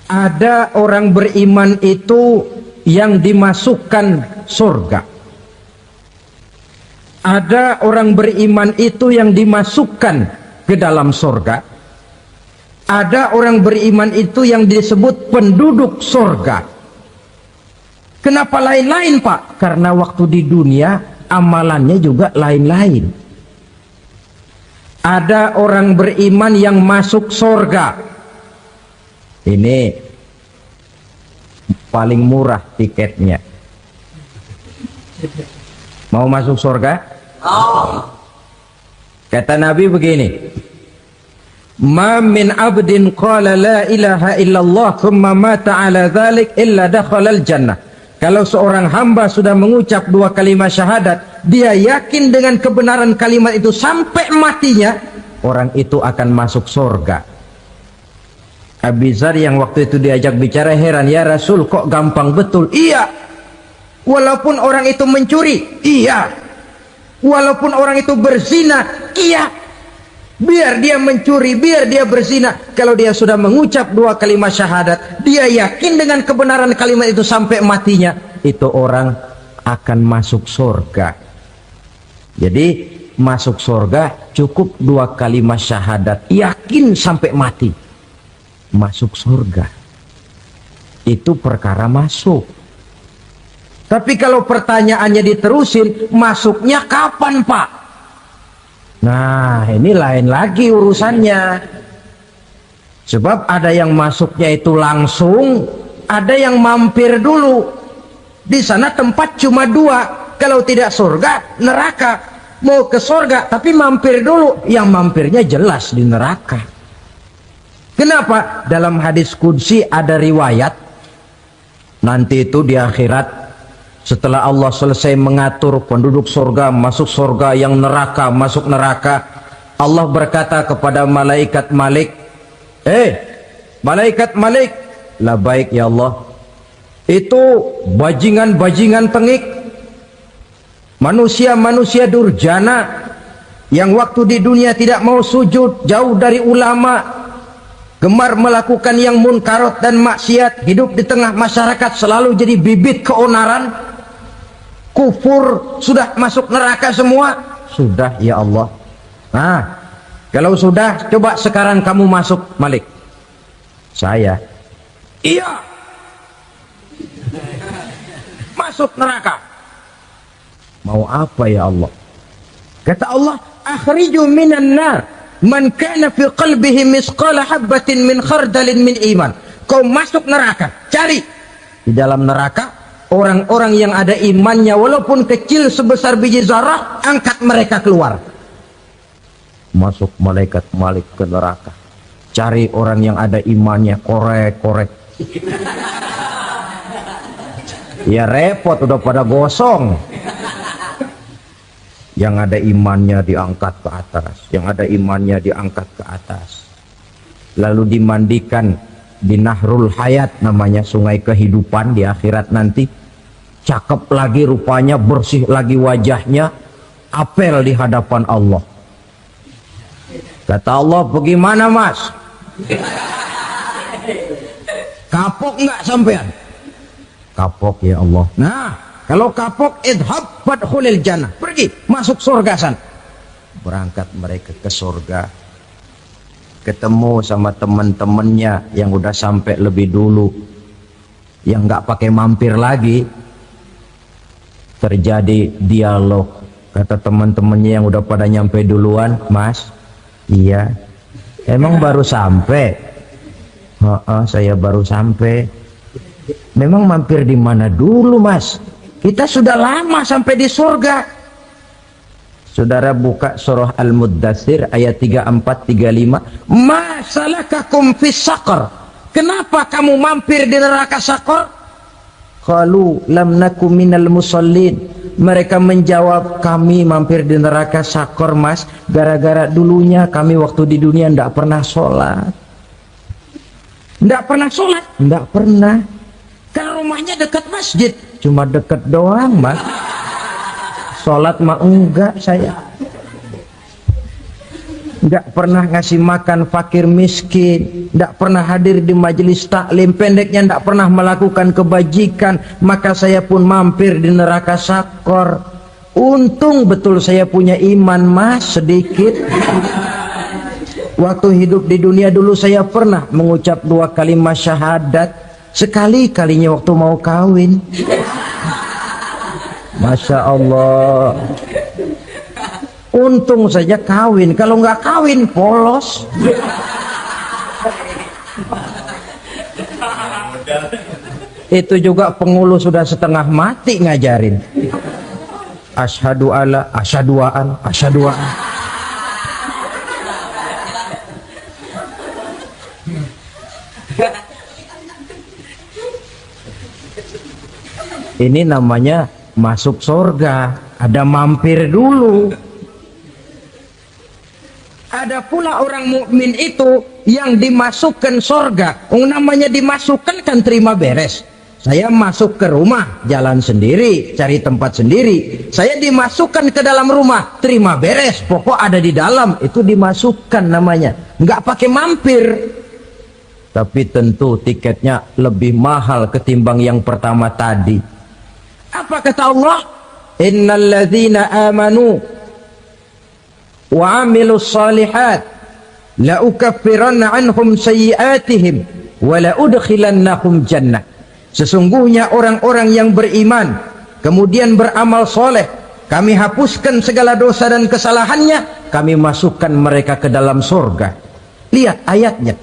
Ada orang beriman itu yang dimasukkan surga. Ada orang beriman itu yang dimasukkan ke dalam surga. Ada orang beriman itu yang disebut penduduk surga. Kenapa lain-lain, Pak? Karena waktu di dunia amalannya juga lain-lain. Ada orang beriman yang masuk surga. Ini paling murah tiketnya. Mau masuk surga? Kata Nabi begini, ma min abdin qala la ilaha illallah thumma mata ala dhalik illa dakhala al jannah. Kalau seorang hamba sudah mengucap dua kalimat syahadat, dia yakin dengan kebenaran kalimat itu sampai matinya, orang itu akan masuk surga. Abi Dzar yang waktu itu diajak bicara heran, ya Rasul kok gampang betul? Iya, walaupun orang itu mencuri, iya, walaupun orang itu berzina, iya, biar dia mencuri, biar dia berzina, kalau dia sudah mengucap dua kalimat syahadat, dia yakin dengan kebenaran kalimat itu sampai matinya, itu orang akan masuk surga. Jadi masuk surga cukup dua kalimat syahadat, yakin sampai mati, masuk surga. Itu perkara masuk. Tapi kalau pertanyaannya diterusin, masuknya kapan, Pak? Nah, ini lain lagi urusannya. Sebab ada yang masuknya itu langsung, ada yang mampir dulu. Di sana tempat cuma dua, kalau tidak surga, neraka. Mau ke surga tapi mampir dulu, yang mampirnya jelas di neraka. Kenapa? Dalam hadis qudsi ada riwayat, nanti itu di akhirat, setelah Allah selesai mengatur penduduk surga masuk surga, yang neraka masuk neraka, Allah berkata kepada malaikat Malik, malaikat Malik, labaik ya Allah, itu bajingan-bajingan tengik, manusia-manusia durjana yang waktu di dunia tidak mau sujud, jauh dari ulama, gemar melakukan yang munkarat dan maksiat, hidup di tengah masyarakat selalu jadi bibit keonaran, kufur, sudah masuk neraka semua. Sudah ya Allah. Nah, kalau sudah, coba sekarang kamu masuk, Malik. Saya, iya, masuk neraka. Mau apa ya Allah? Kata Allah, akhriju minan nar man kana fi qalbihi misqala habbatin min khardalin min iman. Kau masuk neraka, cari di dalam neraka orang-orang yang ada imannya walaupun kecil sebesar biji zarah, angkat mereka keluar. Masuk malaikat Malik ke neraka, cari orang yang ada imannya, korek-korek. Ya repot, udah pada gosong. Yang ada imannya diangkat ke atas, yang ada imannya diangkat ke atas, lalu dimandikan di Nahrul Hayat, namanya sungai kehidupan di akhirat nanti. Cakep lagi rupanya, bersih lagi wajahnya, apel di hadapan Allah. Kata Allah, bagaimana Mas? Kapok nggak sampean? Kapok ya Allah. Nah, kalau kapok, idhab fadkhulil jannah, pergi masuk surga sana. Berangkat mereka ke surga, ketemu sama teman-temannya yang udah sampai lebih dulu, yang nggak pakai mampir lagi. Terjadi dialog. Kata teman-temannya yang udah pada nyampe duluan, Mas, iya, emang baru sampai? Saya baru sampai. Memang mampir di mana dulu, Mas? Kita sudah lama sampai di surga. Saudara buka surah Al-Muddatsir ayat 34-35. Ma salakakum fis saqar? Kenapa kamu mampir di neraka Saqar? Qalu lam naku minal musallin. Mereka menjawab, kami mampir di neraka Saqar, Mas, gara-gara dulunya kami waktu di dunia tidak pernah sholat. Tidak pernah sholat? Tidak pernah. Kan rumahnya dekat masjid, cuma dekat doang, Mas. Sholat mah enggak saya. nggak pernah ngasih makan fakir miskin, nggak pernah hadir di majelis taklim, pendeknya nggak pernah melakukan kebajikan, maka saya pun mampir di neraka sakor. Untung betul saya punya iman mas sedikit. Waktu hidup di dunia dulu saya pernah mengucap 2 kalimat syahadat, sekali-kalinya waktu mau kawin. Masya Allah. Untung saja kawin, kalau nggak kawin polos. Itu juga pengulu sudah setengah mati ngajarin. Asyhadu alla, asyaduaan, asyaduaan. Ini namanya masuk surga, ada mampir dulu. Ada pula orang mukmin itu yang dimasukkan surga. Namanya dimasukkan kan terima beres. Saya masuk ke rumah, jalan sendiri, cari tempat sendiri. Saya dimasukkan ke dalam rumah, terima beres. Pokok ada di dalam, itu dimasukkan namanya. Nggak pakai mampir. Tapi tentu tiketnya lebih mahal ketimbang yang pertama tadi. Apa kata Allah? Innal ladzina amanu wa amilus salihat la ukaffiranna anhum sayyi'atihim wa la udkhilannahum jannah. Sesungguhnya orang-orang yang beriman kemudian beramal soleh, kami hapuskan segala dosa dan kesalahannya, kami masukkan mereka ke dalam surga. Lihat ayatnya,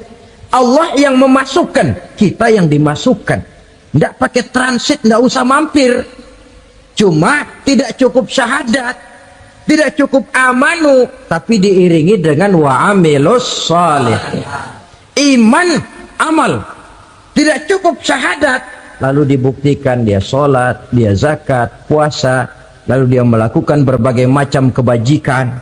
Allah yang memasukkan, kita yang dimasukkan. Tidak pakai transit, tidak usah mampir. Cuma tidak cukup syahadat, tidak cukup amanu, tapi diiringi dengan wa amilus salih. Iman, amal. Tidak cukup syahadat, lalu dibuktikan dia sholat, dia zakat, puasa, lalu dia melakukan berbagai macam kebajikan.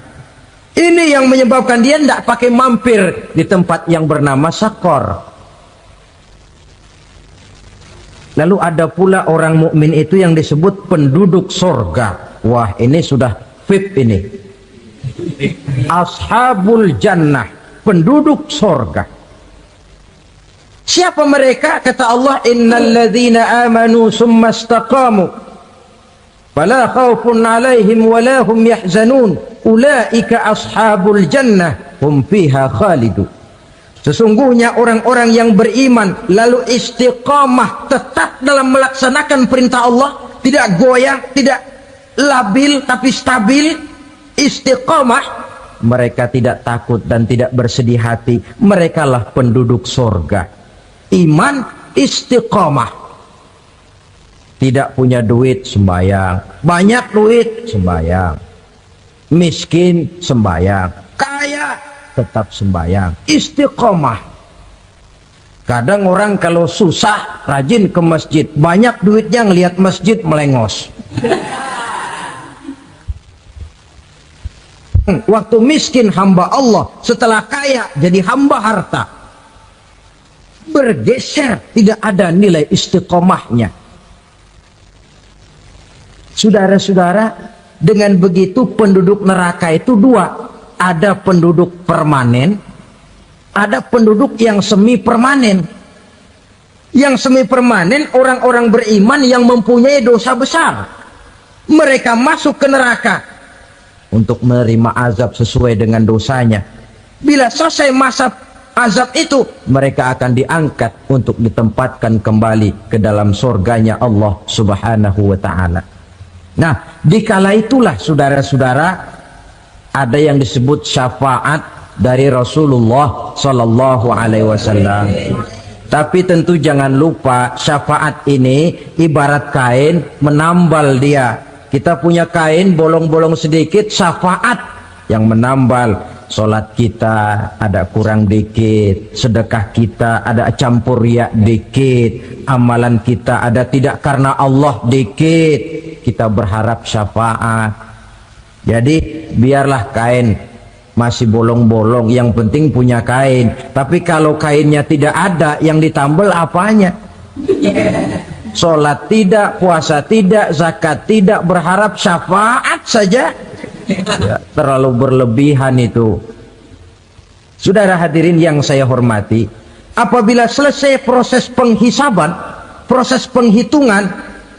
Ini yang menyebabkan dia tidak pakai mampir di tempat yang bernama sakor. Lalu ada pula orang mukmin itu yang disebut penduduk surga. Wah, ini sudah VIP ini. Ashabul jannah, penduduk surga. Siapa mereka? Kata Allah, innal ladzina amanu summa istaqamu fala khaufun 'alaihim wala hum yahzanun ulaika ashabul jannah hum fiha khalidun. Sesungguhnya orang-orang yang beriman lalu istiqamah, tetap dalam melaksanakan perintah Allah, tidak goyang, tidak labil tapi stabil, istiqamah, mereka tidak takut dan tidak bersedih hati. Merekalah penduduk surga. Iman, istiqamah. Tidak punya duit, sembahyang. Banyak duit, sembahyang. Miskin, sembahyang. Kaya, tetap sembahyang. Istiqamah. Kadang orang kalau susah rajin ke masjid, banyak duitnya ngelihat masjid melengos. Waktu miskin hamba Allah, setelah kaya jadi hamba harta. Bergeser, tidak ada nilai istiqomahnya. Saudara-saudara, dengan begitu penduduk neraka itu dua. Ada penduduk permanen, ada penduduk yang semi permanen. Yang semi permanen orang-orang beriman yang mempunyai dosa besar. Mereka masuk ke neraka untuk menerima azab sesuai dengan dosanya. Bila selesai masa azab itu, mereka akan diangkat untuk ditempatkan kembali ke dalam surganya Allah Subhanahu wa ta'ala. Nah, dikala itulah saudara-saudara, ada yang disebut syafaat dari Rasulullah Sallallahu Alaihi Wasallam. Tapi tentu jangan lupa, syafaat ini ibarat kain menambal dia. Kita punya kain bolong-bolong sedikit, syafaat yang menambal. Sholat kita ada kurang dikit, sedekah kita ada campur riak dikit, amalan kita ada tidak karena Allah dikit, kita berharap syafaat. Jadi biarlah kain masih bolong-bolong, yang penting punya kain. Tapi kalau kainnya tidak ada, yang ditambal apanya? Sholat tidak, puasa tidak, zakat tidak, berharap syafaat saja. Ya, terlalu berlebihan itu. Saudara hadirin yang saya hormati, apabila selesai proses penghisaban, proses penghitungan,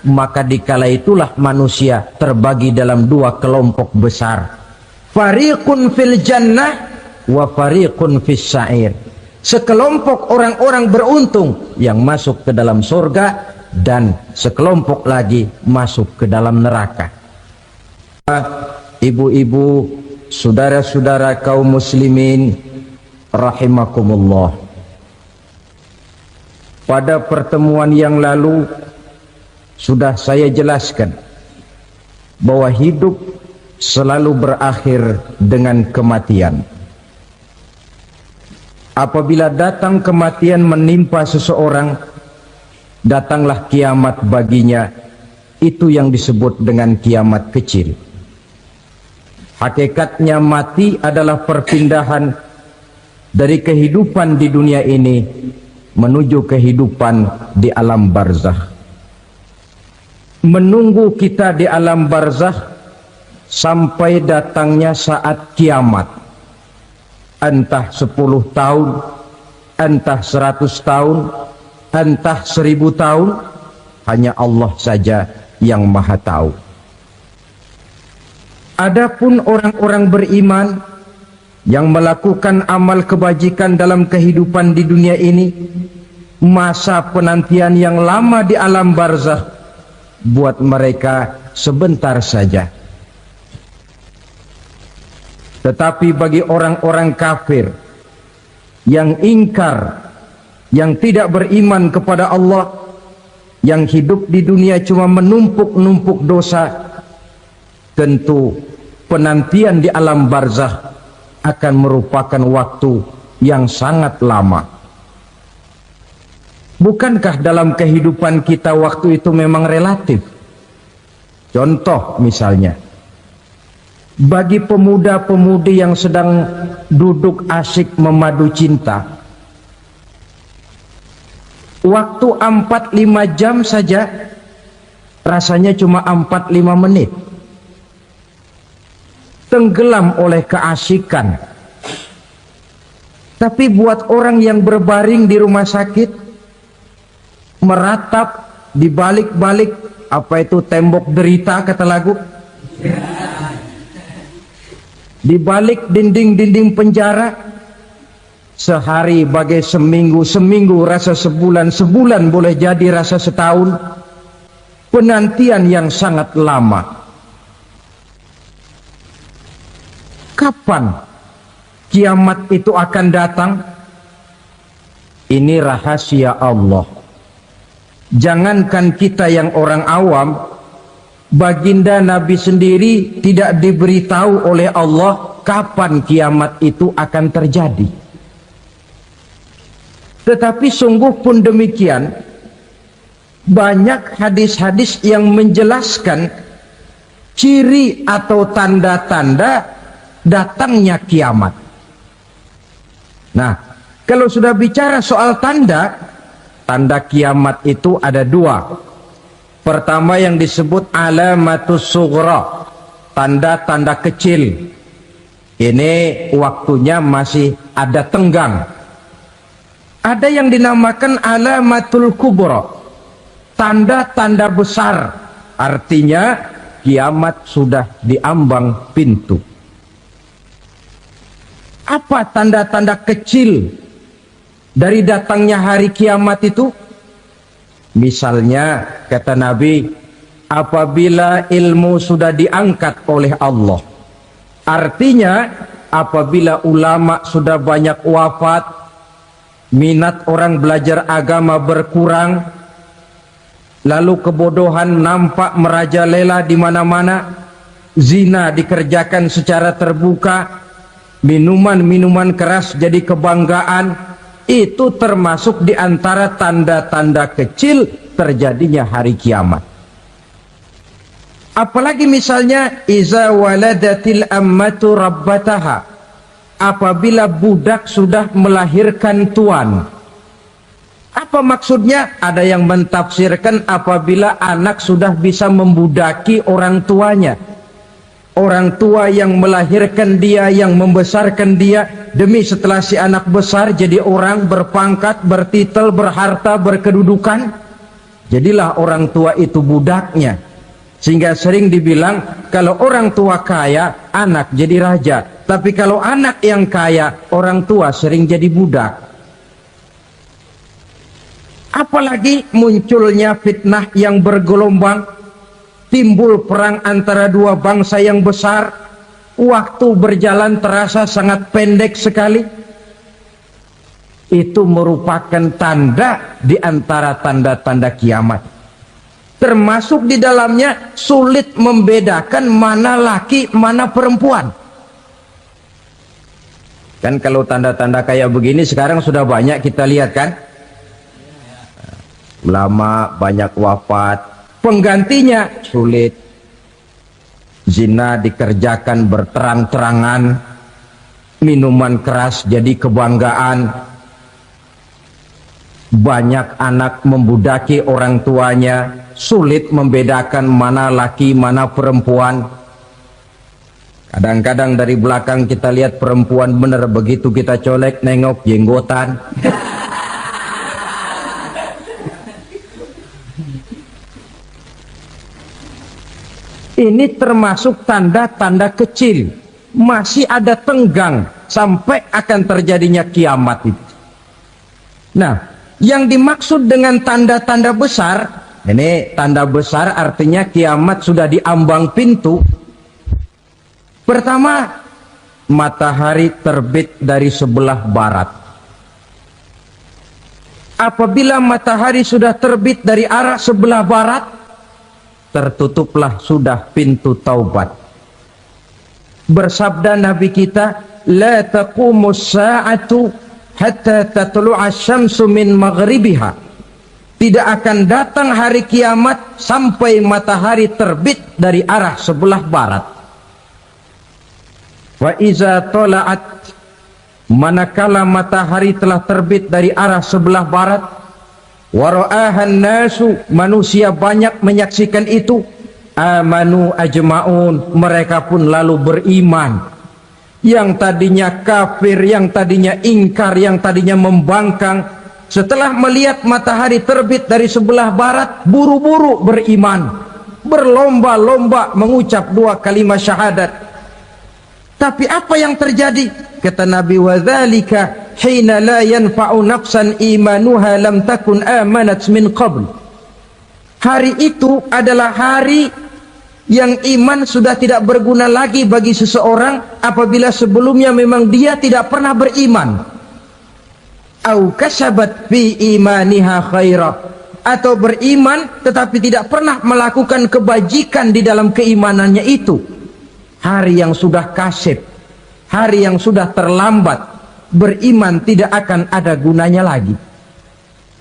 maka dikala itulah manusia terbagi dalam dua kelompok besar. Fariqun fil jannah wa fariqun fis sa'ir. Sekelompok orang-orang beruntung yang masuk ke dalam surga, dan sekelompok lagi masuk ke dalam neraka. Ibu-ibu, saudara-saudara kaum muslimin rahimakumullah, pada pertemuan yang lalu sudah saya jelaskan bahwa hidup selalu berakhir dengan kematian. Apabila datang kematian menimpa seseorang, datanglah kiamat baginya. Itu yang disebut dengan kiamat kecil. Hakikatnya mati adalah perpindahan dari kehidupan di dunia ini menuju kehidupan di alam barzakh. Menunggu kita di alam barzakh sampai datangnya saat kiamat. Entah 10 tahun, entah 100 tahun, entah 1000 tahun, hanya Allah saja yang maha tahu. Adapun orang-orang beriman yang melakukan amal kebajikan dalam kehidupan di dunia ini, masa penantian yang lama di alam barzakh buat mereka sebentar saja. Tetapi bagi orang-orang kafir yang ingkar, yang tidak beriman kepada Allah, yang hidup di dunia cuma menumpuk-numpuk dosa, tentu penantian di alam barzakh akan merupakan waktu yang sangat lama. Bukankah dalam kehidupan kita waktu itu memang relatif? Contoh misalnya, bagi pemuda-pemudi yang sedang duduk asyik memadu cinta, waktu 4-5 jam saja rasanya cuma 4-5 menit. Tenggelam oleh keasikan. Tapi buat orang yang berbaring di rumah sakit, meratap di balik-balik apa itu tembok derita kata lagu, di balik dinding-dinding penjara, sehari bagai seminggu, seminggu rasa sebulan, sebulan boleh jadi rasa setahun. Penantian yang sangat lama. Kapan kiamat itu akan datang? Ini rahasia Allah. Jangankan kita yang orang awam, baginda Nabi sendiri tidak diberitahu oleh Allah kapan kiamat itu akan terjadi. Tetapi sungguh pun demikian, banyak hadis-hadis yang menjelaskan ciri atau tanda-tanda datangnya kiamat. Nah, kalau sudah bicara soal tanda, tanda kiamat itu ada dua. Pertama yang disebut alamatus sughra, tanda-tanda kecil. Ini waktunya masih ada tenggang. Ada yang dinamakan alamatul kubra, tanda-tanda besar. Artinya kiamat sudah diambang pintu. Apa tanda-tanda kecil dari datangnya hari kiamat itu? Misalnya kata Nabi, apabila ilmu sudah diangkat oleh Allah, artinya apabila ulama sudah banyak wafat, minat orang belajar agama berkurang, lalu kebodohan nampak merajalela di mana-mana, zina dikerjakan secara terbuka, minuman-minuman keras jadi kebanggaan, itu termasuk di antara tanda-tanda kecil terjadinya hari kiamat. Apalagi misalnya iza waladatil ammatu rabbataha, apabila budak sudah melahirkan tuan. Apa maksudnya? Ada yang mentafsirkan apabila anak sudah bisa membudaki orang tuanya. Orang tua yang melahirkan dia, yang membesarkan dia, demi setelah si anak besar jadi orang berpangkat, bertitel, berharta, berkedudukan, jadilah orang tua itu budaknya. Sehingga sering dibilang kalau orang tua kaya, anak jadi raja. Tapi kalau anak yang kaya, orang tua sering jadi budak. Apalagi munculnya fitnah yang bergelombang, timbul perang antara dua bangsa yang besar, waktu berjalan terasa sangat pendek sekali. Itu merupakan tanda di antara tanda-tanda kiamat. Termasuk di dalamnya sulit membedakan mana laki, mana perempuan. Kan kalau tanda-tanda kayak begini sekarang sudah banyak kita lihat kan. Lama banyak wafat, penggantinya sulit. Zina dikerjakan berterang-terangan, minuman keras jadi kebanggaan, banyak anak membudaki orang tuanya, sulit membedakan mana laki mana perempuan. Kadang-kadang dari belakang kita lihat perempuan bener, begitu kita colek nengok jenggotan. Ini termasuk tanda-tanda kecil, masih ada tenggang sampai akan terjadinya kiamat itu. Nah, yang dimaksud dengan tanda-tanda besar, ini tanda besar artinya kiamat sudah diambang pintu. Pertama, matahari terbit dari sebelah barat. Apabila matahari sudah terbit dari arah sebelah barat, tertutuplah sudah pintu taubat. Bersabda Nabi kita, la taqumus sa'atu hatta tatlu'a syamsu min maghribiha. Tidak akan datang hari kiamat sampai matahari terbit dari arah sebelah barat. Wa iza tala'at, manakala matahari telah terbit dari arah sebelah barat, wa ra'ahan nasu, manusia banyak menyaksikan itu, amanu ajma'un, mereka pun lalu beriman. Yang tadinya kafir, yang tadinya ingkar, yang tadinya membangkang, setelah melihat matahari terbit dari sebelah barat, buru-buru beriman, berlomba-lomba mengucap dua kalimat syahadat. Tapi apa yang terjadi? Kata Nabi, wadzalika hina la yanfa'u nafsan imanuha lam takun amanat min qabl. Hari itu adalah hari yang iman sudah tidak berguna lagi bagi seseorang apabila sebelumnya memang dia tidak pernah beriman. Au kasabat fi imaniha khaira, atau beriman tetapi tidak pernah melakukan kebajikan di dalam keimanannya itu. Hari yang sudah kasib, hari yang sudah terlambat, beriman tidak akan ada gunanya lagi.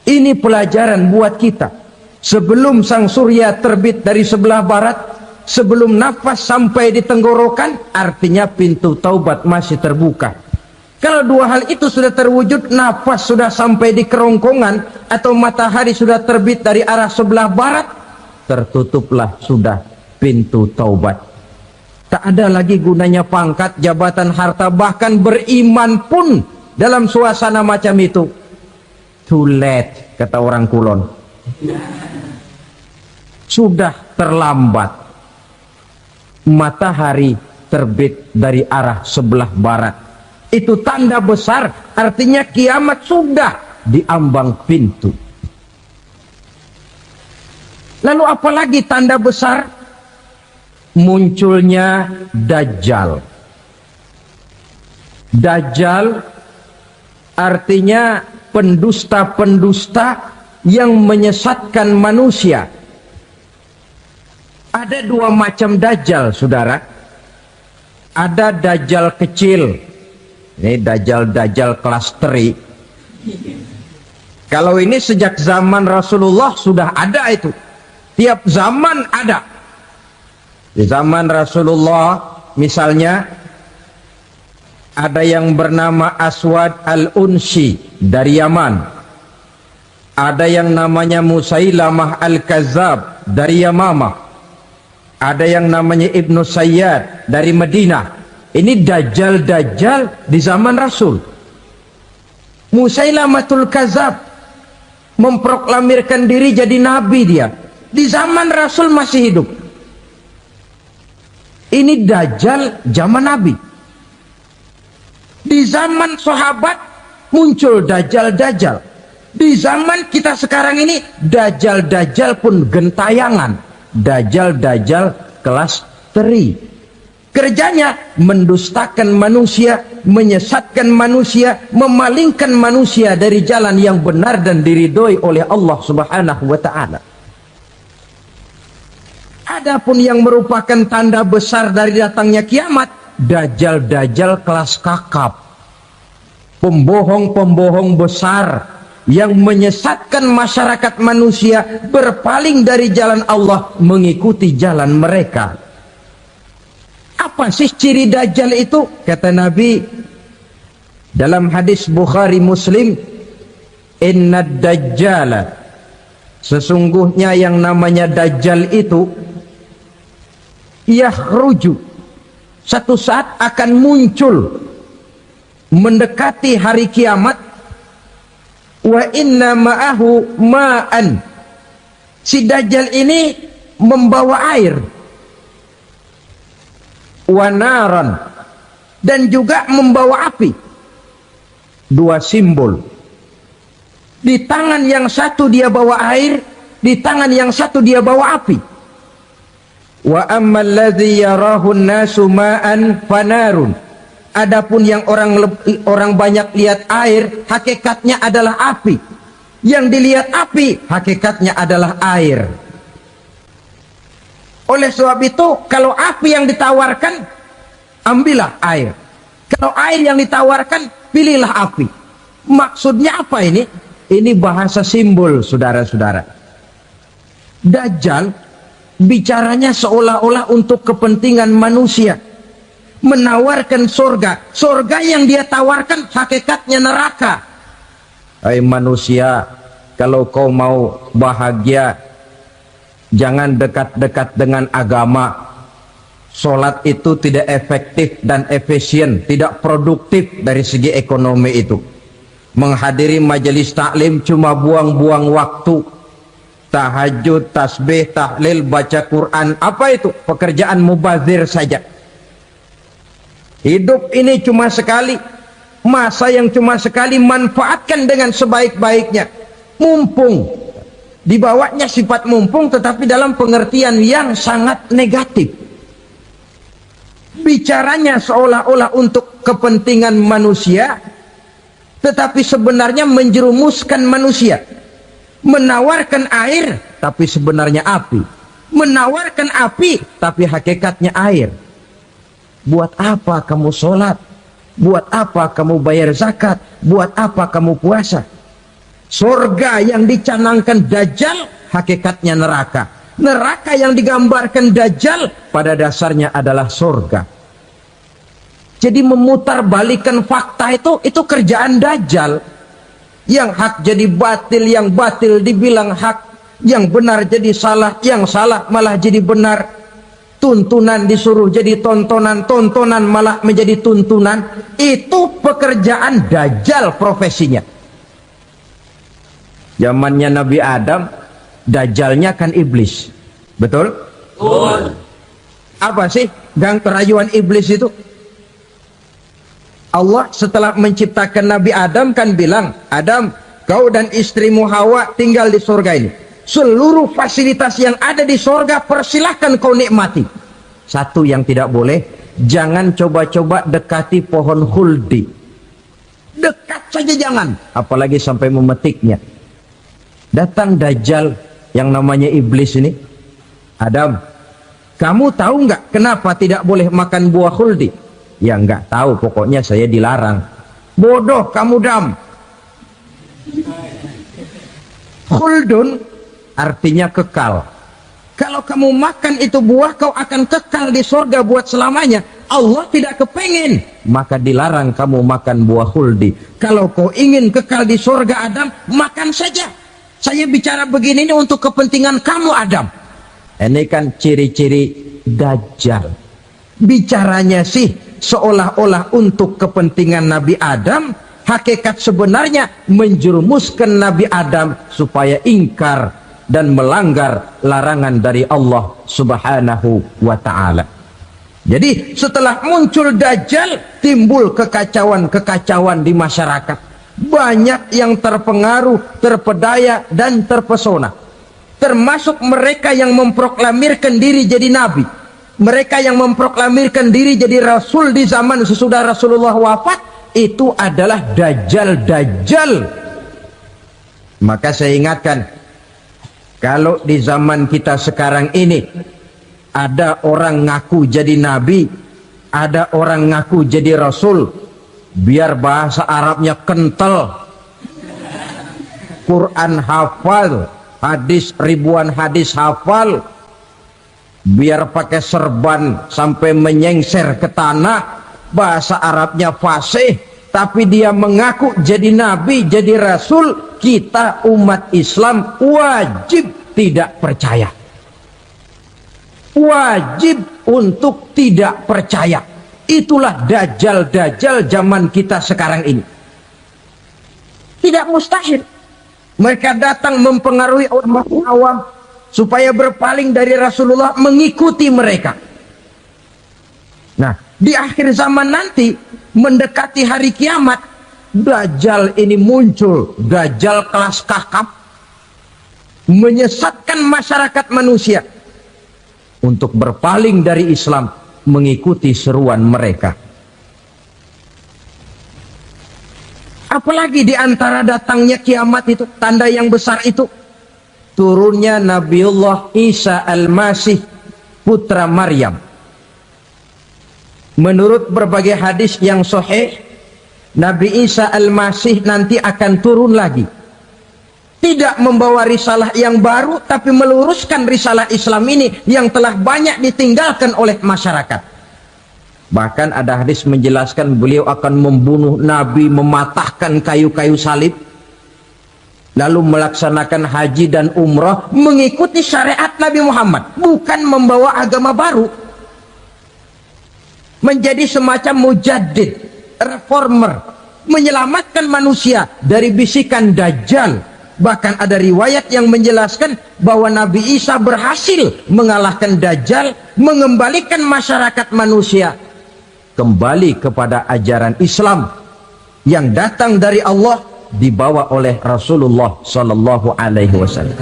Ini pelajaran buat kita. Sebelum sang surya terbit dari sebelah barat, sebelum nafas sampai di tenggorokan, artinya pintu taubat masih terbuka. Kalau dua hal itu sudah terwujud, nafas sudah sampai di kerongkongan, atau matahari sudah terbit dari arah sebelah barat, tertutuplah sudah pintu taubat. Tak ada lagi gunanya pangkat, jabatan, harta, bahkan beriman pun dalam suasana macam itu. Too late, kata orang Kulon. Sudah terlambat. Matahari terbit dari arah sebelah barat. Itu tanda besar, artinya kiamat sudah diambang pintu. Lalu apalagi tanda besar? Munculnya Dajjal. Dajjal artinya pendusta-pendusta yang menyesatkan manusia. Ada dua macam Dajjal, saudara. Ada Dajjal kecil. Ini Dajjal kelas teri. Kalau ini sejak zaman Rasulullah sudah ada itu. Tiap zaman ada. Di zaman Rasulullah misalnya ada yang bernama Aswad al-Unsi dari Yaman. Ada yang namanya Musailamah al-Kazzab dari Yamamah. Ada yang namanya Ibnu Sayyad dari Madinah. Ini dajjal-dajjal di zaman Rasul. Musailamatul Kadzab memproklamirkan diri jadi nabi dia. Di zaman Rasul masih hidup. Ini dajjal zaman Nabi. Di zaman sahabat muncul dajjal-dajjal. Di zaman kita sekarang ini dajjal-dajjal pun gentayangan. Dajjal-dajjal kelas teri. Kerjanya mendustakan manusia, menyesatkan manusia, memalingkan manusia dari jalan yang benar dan diridhoi oleh Allah Subhanahu wa taala. Adapun yang merupakan tanda besar dari datangnya kiamat, dajjal-dajjal kelas kakap. Pembohong-pembohong besar yang menyesatkan masyarakat manusia berpaling dari jalan Allah mengikuti jalan mereka. Apa sih ciri dajjal itu? Kata Nabi dalam hadis Bukhari Muslim, "Inna dajjala", sesungguhnya yang namanya dajjal itu yakhruju, satu saat akan muncul mendekati hari kiamat, wa inna ma'ahu ma'an, si dajjal ini membawa air, wanaran, dan juga membawa api. Dua simbol. Di tangan yang satu dia bawa air, di tangan yang satu dia bawa api. Wa ammal ladzi yarahu an-nasu ma'an fanarun. Adapun yang orang banyak lihat air, hakikatnya adalah api. Yang dilihat api, hakikatnya adalah air. Oleh sebab itu, kalau api yang ditawarkan, ambillah air. Kalau air yang ditawarkan, pilihlah api. Maksudnya apa ini? Ini bahasa simbol, saudara-saudara. Dajjal bicaranya seolah-olah untuk kepentingan manusia. Menawarkan surga. Surga yang dia tawarkan, hakikatnya neraka. Hai manusia, kalau kau mau bahagia, jangan dekat-dekat dengan agama. Sholat itu tidak efektif dan efisien, tidak produktif dari segi ekonomi itu. Menghadiri majelis taklim cuma buang-buang waktu. Tahajud, tasbih, tahlil, baca Quran, apa itu? Pekerjaan mubazir saja. Hidup ini cuma sekali. Masa yang cuma sekali, manfaatkan dengan sebaik-baiknya. Mumpung. Dibawanya sifat mumpung, tetapi dalam pengertian yang sangat negatif. Bicaranya seolah-olah untuk kepentingan manusia, tetapi sebenarnya menjerumuskan manusia. Menawarkan air, tapi sebenarnya api. Menawarkan api, tapi hakikatnya air. Buat apa kamu sholat? Buat apa kamu bayar zakat? Buat apa kamu puasa? Surga yang dicanangkan dajjal, hakikatnya neraka. Neraka yang digambarkan dajjal, pada dasarnya adalah surga. Jadi memutarbalikkan fakta itu kerjaan dajjal. Yang hak jadi batil, yang batil dibilang hak, yang benar jadi salah, yang salah malah jadi benar. Tuntunan disuruh jadi tontonan, tontonan malah menjadi tuntunan. Itu pekerjaan dajjal profesinya. Zamannya Nabi Adam, dajjalnya kan iblis. Betul? Betul. Apa sih gang kerayuan iblis itu? Allah setelah menciptakan Nabi Adam kan bilang, Adam, kau dan istrimu Hawa tinggal di surga ini. Seluruh fasilitas yang ada di surga persilahkan kau nikmati. Satu yang tidak boleh, jangan coba-coba dekati pohon khuldi. Dekat saja jangan, apalagi sampai memetiknya. Datang dajjal yang namanya iblis ini. Adam, kamu tahu nggak kenapa tidak boleh makan buah khuldi? Ya nggak tahu, pokoknya saya dilarang. Bodoh kamu, Dam. Khuldun artinya kekal. Kalau kamu makan itu buah, kau akan kekal di surga buat selamanya. Allah tidak kepengen, maka dilarang kamu makan buah khuldi. Kalau kau ingin kekal di surga, Adam, makan saja. Saya bicara begini ini untuk kepentingan kamu, Adam. Ini kan ciri-ciri dajjal. Bicaranya sih seolah-olah untuk kepentingan Nabi Adam, hakikat sebenarnya menjerumuskan Nabi Adam supaya ingkar dan melanggar larangan dari Allah Subhanahu wa ta'ala. Jadi setelah muncul Dajjal, timbul kekacauan-kekacauan di masyarakat. Banyak yang terpengaruh, terpedaya, dan terpesona. Termasuk mereka yang memproklamirkan diri jadi nabi. Mereka yang memproklamirkan diri jadi rasul di zaman sesudah Rasulullah wafat, itu adalah Dajjal-Dajjal. Maka saya ingatkan, kalau di zaman kita sekarang ini ada orang ngaku jadi nabi, ada orang ngaku jadi rasul, biar bahasa Arabnya kental, Quran hafal, hadis ribuan hadis hafal, biar pakai serban sampai menyengser ke tanah, bahasa Arabnya fasih, tapi dia mengaku jadi nabi, jadi rasul, kita umat Islam wajib tidak percaya. Wajib untuk tidak percaya. Itulah Dajjal-Dajjal zaman kita sekarang ini. Tidak mustahil mereka datang mempengaruhi orang awam supaya berpaling dari Rasulullah, mengikuti mereka. Nah, di akhir zaman nanti, mendekati hari kiamat, Dajjal ini muncul. Dajjal kelas kakap, menyesatkan masyarakat manusia untuk berpaling dari Islam, mengikuti seruan mereka. Apalagi di antara datangnya kiamat itu, tanda yang besar itu, turunnya Nabiullah Isa Al-Masih, putra Maryam. Menurut berbagai hadis yang sahih, Nabi Isa Al-Masih nanti akan turun lagi. Tidak membawa risalah yang baru, tapi meluruskan risalah Islam ini yang telah banyak ditinggalkan oleh masyarakat. Bahkan ada hadis menjelaskan beliau akan membunuh Nabi, mematahkan kayu-kayu salib, lalu melaksanakan haji dan umrah mengikuti syariat Nabi Muhammad, bukan membawa agama baru. Menjadi semacam mujaddid, reformer, menyelamatkan manusia dari bisikan Dajjal. Bahkan ada riwayat yang menjelaskan bahwa Nabi Isa berhasil mengalahkan Dajjal, mengembalikan masyarakat manusia kembali kepada ajaran Islam yang datang dari Allah, dibawa oleh Rasulullah Sallallahu Alaihi Wasallam.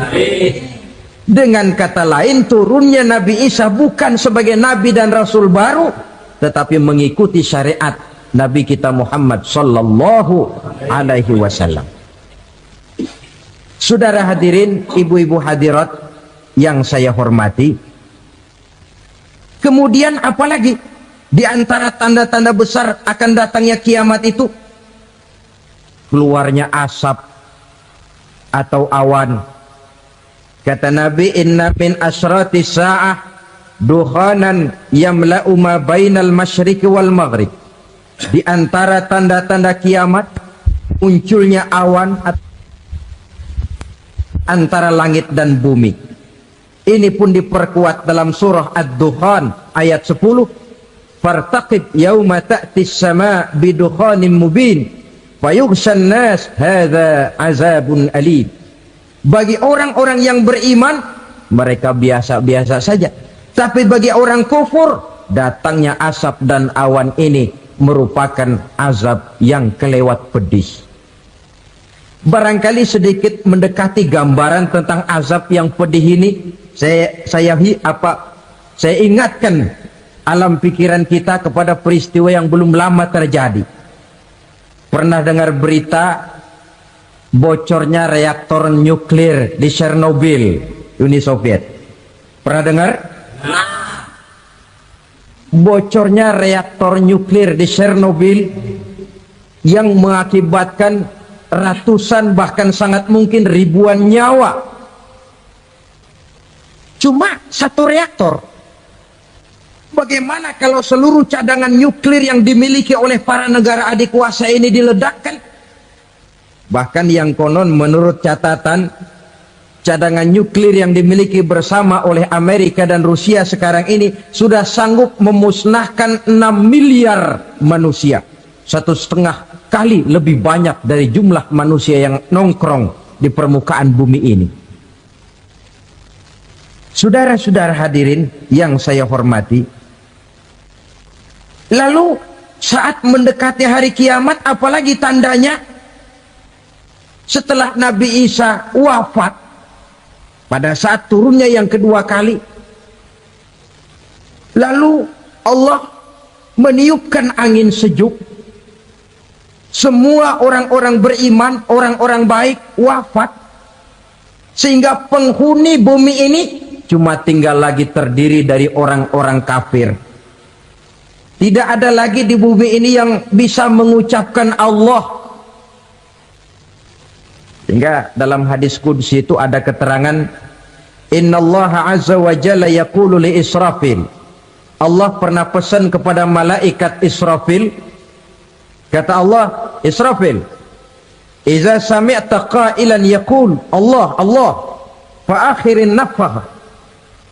Dengan kata lain, turunnya Nabi Isa bukan sebagai Nabi dan Rasul baru, tetapi mengikuti syariat Nabi kita Muhammad Sallallahu Alaihi Wasallam. Saudara hadirin, ibu-ibu hadirat yang saya hormati, kemudian apalagi di antara tanda-tanda besar akan datangnya kiamat itu? Keluarnya asap atau awan. Kata Nabi, inna min asrati sa'ah dukhanan yamla'u ma bainal masyriqi wal maghrib. Di antara tanda-tanda kiamat, munculnya awan antara langit dan bumi. Ini pun diperkuat dalam surah Ad-Dukhan ayat 10. Fartaqib yauma ta'tis sama bidukhanin mubin fayughshan nas hadza azabun alim. Bagi orang-orang yang beriman, mereka biasa-biasa saja. Tapi bagi orang kufur, datangnya asap dan awan ini merupakan azab yang kelewat pedih. Barangkali sedikit mendekati gambaran tentang azab yang pedih ini, saya ingatkan alam pikiran kita kepada peristiwa yang belum lama terjadi. Pernah dengar berita bocornya reaktor nuklir di Chernobyl, Uni Soviet? Pernah dengar? Bocornya reaktor nuklir di Chernobyl yang mengakibatkan ratusan bahkan sangat mungkin ribuan nyawa. Cuma satu reaktor. Bagaimana kalau seluruh cadangan nuklir yang dimiliki oleh para negara adik kuasa ini diledakkan? Bahkan yang konon menurut catatan cadangan nuklir yang dimiliki bersama oleh Amerika dan Rusia sekarang ini sudah sanggup memusnahkan 6 miliar manusia. 1,5 kali lebih banyak dari jumlah manusia yang nongkrong di permukaan bumi ini. Saudara-saudara hadirin yang saya hormati, lalu saat mendekati hari kiamat, apalagi tandanya? Setelah Nabi Isa wafat, pada saat turunnya yang kedua kali, lalu Allah meniupkan angin sejuk. Semua orang-orang beriman, orang-orang baik wafat, sehingga penghuni bumi ini cuma tinggal lagi terdiri dari orang-orang kafir. Tidak ada lagi di bumi ini yang bisa mengucapkan Allah. Sehingga dalam hadis qudsi itu ada keterangan, innallaha azza wa jalla yaqulu li Israfil. Allah pernah pesan kepada malaikat Israfil. Kata Allah, Israfil, iza sami'ta qailan yaqul Allah Allah fa akhirin nafakh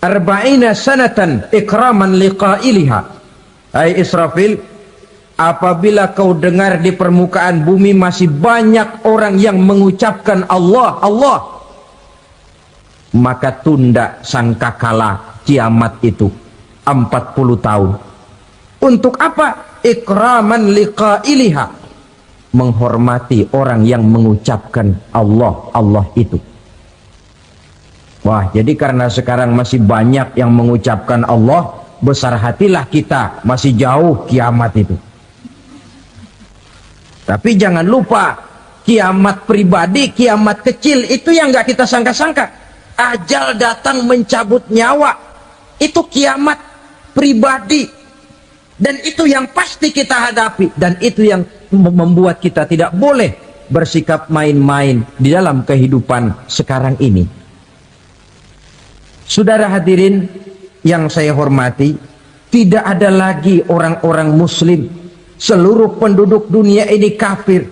40 sanatan ikraman liqailiha. Hai Israfil, apabila kau dengar di permukaan bumi masih banyak orang yang mengucapkan Allah Allah, maka tunda sangkakala kiamat itu 40 tahun. Untuk apa? Ikraman liqailiha, menghormati orang yang mengucapkan Allah Allah itu. Wah, jadi karena sekarang masih banyak yang mengucapkan Allah, besar hatilah kita, masih jauh kiamat itu. Tapi jangan lupa, kiamat pribadi, kiamat kecil itu yang nggak kita sangka-sangka. Ajal datang mencabut nyawa, itu kiamat pribadi. Dan itu yang pasti kita hadapi, dan itu yang membuat kita tidak boleh bersikap main-main di dalam kehidupan sekarang ini. Saudara hadirin yang saya hormati, tidak ada lagi orang-orang muslim. Seluruh penduduk dunia ini kafir.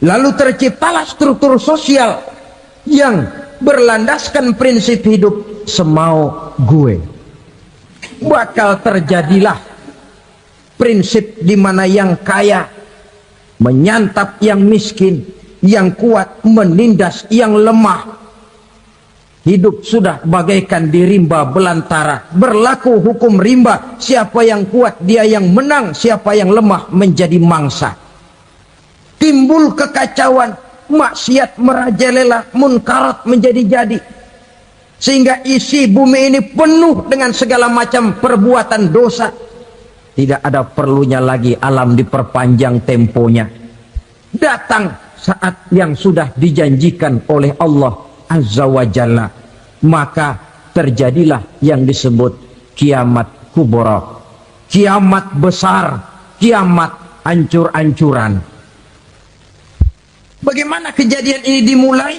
Lalu terciptalah struktur sosial yang berlandaskan prinsip hidup semau gue. Bakal terjadilah prinsip di mana yang kaya menyantap yang miskin, yang kuat menindas yang lemah. Hidup sudah bagaikan di rimba belantara, berlaku hukum rimba. Siapa yang kuat dia yang menang, siapa yang lemah menjadi mangsa. Timbul kekacauan, maksiat merajalela, munkarat menjadi-jadi, sehingga isi bumi ini penuh dengan segala macam perbuatan dosa. Tidak ada perlunya lagi alam diperpanjang temponya. Datang saat yang sudah dijanjikan oleh Allah Azza wa Jalla, maka terjadilah yang disebut kiamat kubra, kiamat besar, kiamat ancur-ancuran. Bagaimana kejadian ini dimulai?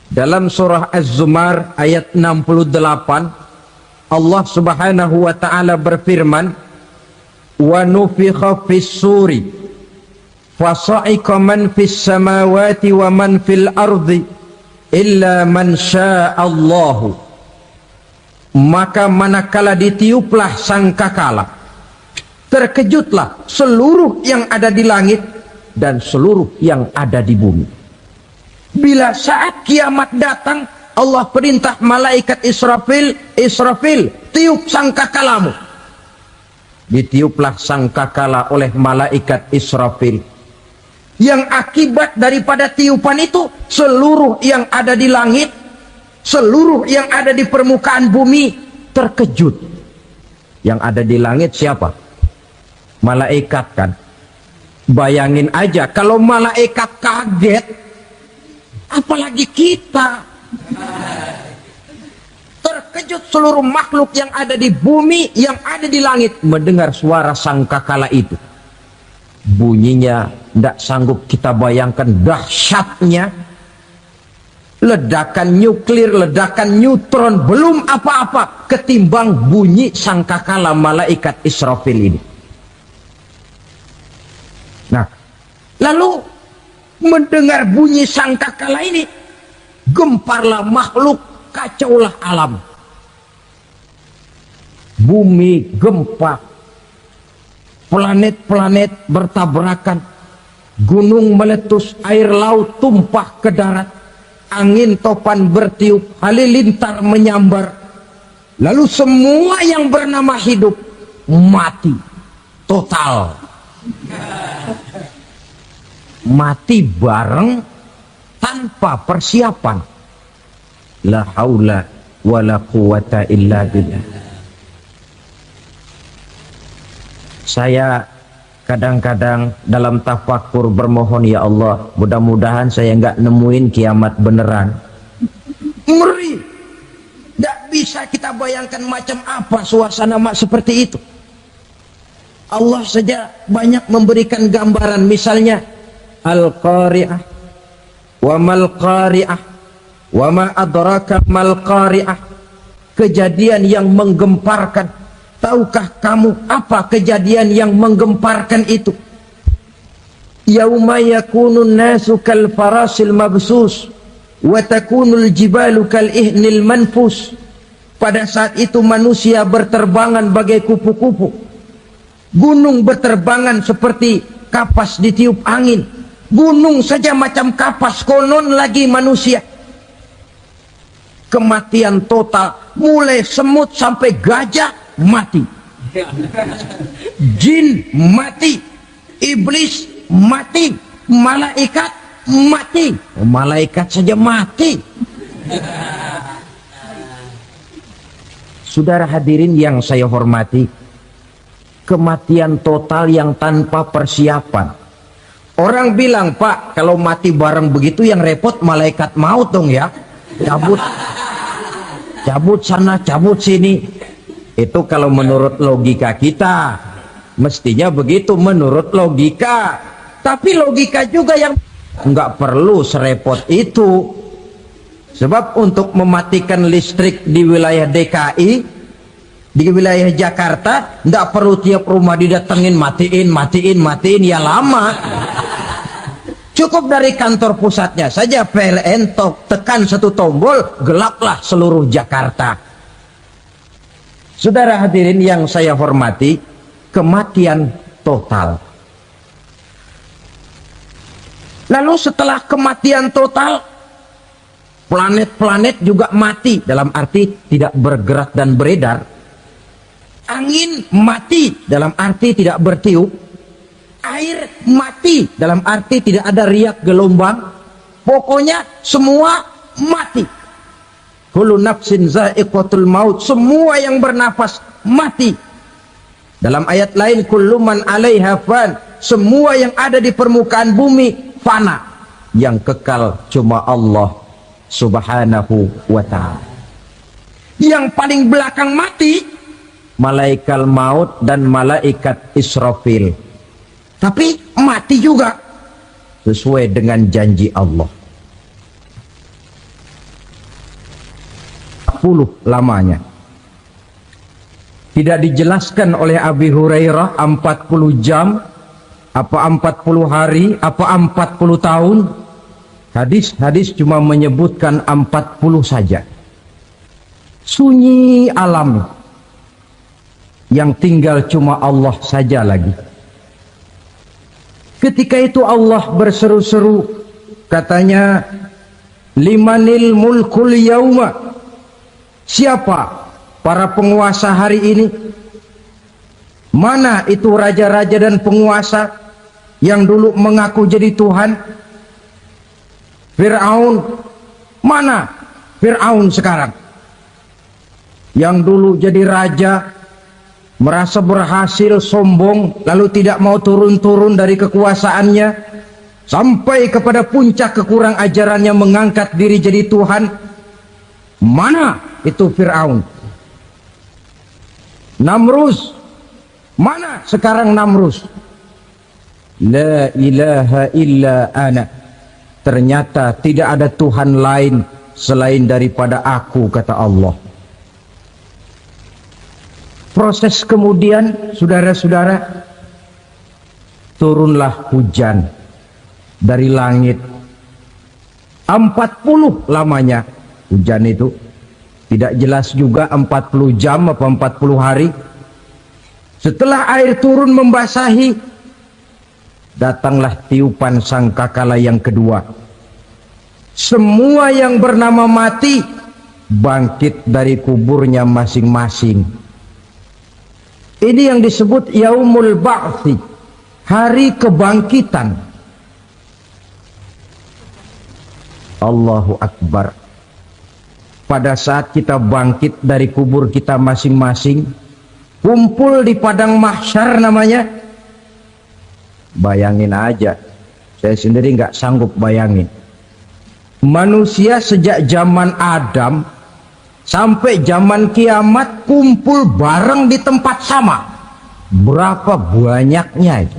Dalam surah Az-Zumar ayat 68, Allah subhanahu wa ta'ala berfirman, wa nufikha fis suri fasa'iqa man fis samawati wa man fil ardi illa man sya'allahu. Maka manakala ditiuplah sangkakala, terkejutlah seluruh yang ada di langit dan seluruh yang ada di bumi. Bila saat kiamat datang, Allah perintah malaikat Israfil, Israfil, tiup sangkakalamu. Ditiuplah sangkakala oleh malaikat Israfil. Yang akibat daripada tiupan itu, seluruh yang ada di langit, seluruh yang ada di permukaan bumi terkejut. Yang ada di langit siapa? Malaikat kan. Bayangin aja kalau malaikat kaget, apalagi kita. Terkejut seluruh makhluk yang ada di bumi, yang ada di langit mendengar suara sangkakala itu. Bunyinya tidak sanggup kita bayangkan dahsyatnya. Ledakan nuklir, ledakan neutron, belum apa-apa ketimbang bunyi sangkakala malaikat Israfil ini. Nah, lalu mendengar bunyi sangkakala ini, gemparlah makhluk, kacaulah alam. Bumi gempa, planet-planet bertabrakan, gunung meletus, air laut tumpah ke darat, angin topan bertiup, halilintar menyambar. Lalu semua yang bernama hidup mati total. Mati bareng tanpa persiapan. La haula wala quwata illa billah. Saya kadang-kadang dalam tafakur bermohon, ya Allah, mudah-mudahan saya nggak nemuin kiamat beneran. Ngeri. Nggak bisa kita bayangkan macam apa suasana seperti itu. Allah saja banyak memberikan gambaran, misalnya Al-Qari'ah, wa mal qari'ah, wa ma adraka mal qari'ah. Kejadian yang menggemparkan. Tahukah kamu apa kejadian yang menggemparkan itu? Yauma yakunun nasu kal farasil mabsus wa takunul jibalu kal ihnil manfus. Pada saat itu manusia berterbangan bagai kupu-kupu, gunung berterbangan seperti kapas ditiup angin. Gunung saja macam kapas, konon lagi manusia. Kematian total, mulai semut sampai gajah mati, jin mati, iblis mati, malaikat mati. Malaikat saja mati. Saudara hadirin yang saya hormati, kematian total yang tanpa persiapan. Orang bilang, Pak, kalau mati bareng begitu yang repot malaikat maut dong ya. Cabut sana, cabut sini. Itu kalau menurut logika kita. Mestinya begitu menurut logika. Tapi logika juga yang nggak perlu serepot itu. Sebab untuk mematikan listrik di wilayah DKI, di wilayah Jakarta, nggak perlu tiap rumah didatengin, matiin, ya lama. Cukup dari kantor pusatnya saja PLN, tekan satu tombol, gelaplah seluruh Jakarta. Saudara hadirin yang saya hormati, kematian total. Lalu setelah kematian total, planet-planet juga mati, dalam arti tidak bergerak dan beredar. Angin mati, dalam arti tidak bertiup. Air mati, dalam arti tidak ada riak gelombang. Pokoknya semua mati. Kullu nafsin za'iqatul maut, semua yang bernafas mati. Dalam ayat lain, kullu man 'alaiha fan, semua yang ada di permukaan bumi fana. Yang kekal cuma Allah Subhanahu wa ta'ala. Yang paling belakang mati malaikat maut dan malaikat Israfil. Tapi mati juga sesuai dengan janji Allah. 40 lamanya. Tidak dijelaskan oleh Abi Hurairah 40 jam, apa 40 hari, apa 40 tahun. Hadis-hadis cuma menyebutkan 40 saja. Sunyi alam, yang tinggal cuma Allah saja lagi. Ketika itu Allah berseru-seru, katanya, limanil mulkul yauma, siapa para penguasa hari ini? Mana itu raja-raja dan penguasa yang dulu mengaku jadi Tuhan? Fir'aun, mana Fir'aun sekarang? Yang dulu jadi raja, merasa berhasil, sombong, lalu tidak mau turun-turun dari kekuasaannya, sampai kepada puncak kekurang ajarannya mengangkat diri jadi Tuhan. Mana itu Fir'aun? Namrus, mana sekarang Namrus? La ilaha illa ana, ternyata tidak ada Tuhan lain selain daripada aku, kata Allah. Proses kemudian, saudara-saudara, turunlah hujan dari langit. 40 lamanya hujan itu. Tidak jelas juga 40 jam apa 40 hari. Setelah air turun membasahi, datanglah tiupan sangkakala yang kedua. Semua yang bernama mati bangkit dari kuburnya masing-masing. Ini yang disebut Yaumul Ba'thi, hari kebangkitan. Allahu Akbar. Pada saat kita bangkit dari kubur kita masing-masing, kumpul di padang mahsyar namanya. Bayangin aja, saya sendiri nggak sanggup bayangin. Manusia sejak zaman Adam sampai zaman kiamat kumpul bareng di tempat sama. Berapa banyaknya itu?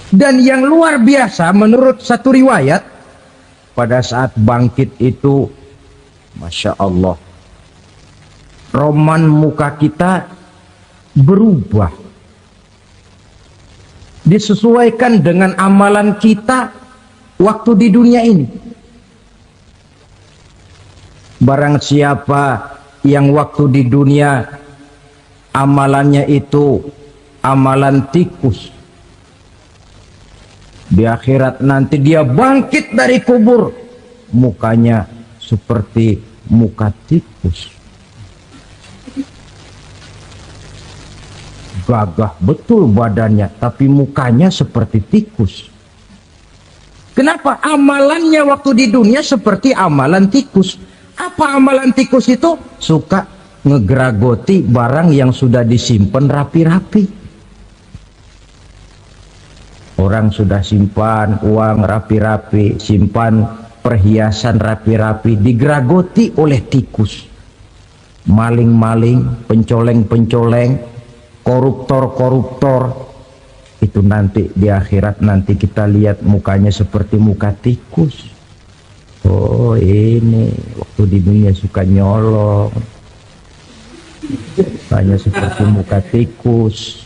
Dan yang luar biasa menurut satu riwayat, pada saat bangkit itu, Masya Allah, roman muka kita berubah, disesuaikan dengan amalan kita waktu di dunia ini. Barang siapa yang waktu di dunia amalannya itu amalan tikus, di akhirat nanti dia bangkit dari kubur, mukanya seperti muka tikus. Gagah betul badannya, tapi mukanya seperti tikus. Kenapa? Amalannya waktu di dunia seperti amalan tikus. Apa amalan tikus itu? Suka ngegeragoti barang yang sudah disimpan rapi-rapi. Orang sudah simpan uang rapi-rapi, simpan perhiasan rapi-rapi, digeragoti oleh tikus. Maling-maling, pencoleng-pencoleng, koruptor-koruptor. Itu nanti di akhirat nanti kita lihat mukanya seperti muka tikus. Oh ini waktu di dunia suka nyolong, mukanya seperti muka tikus.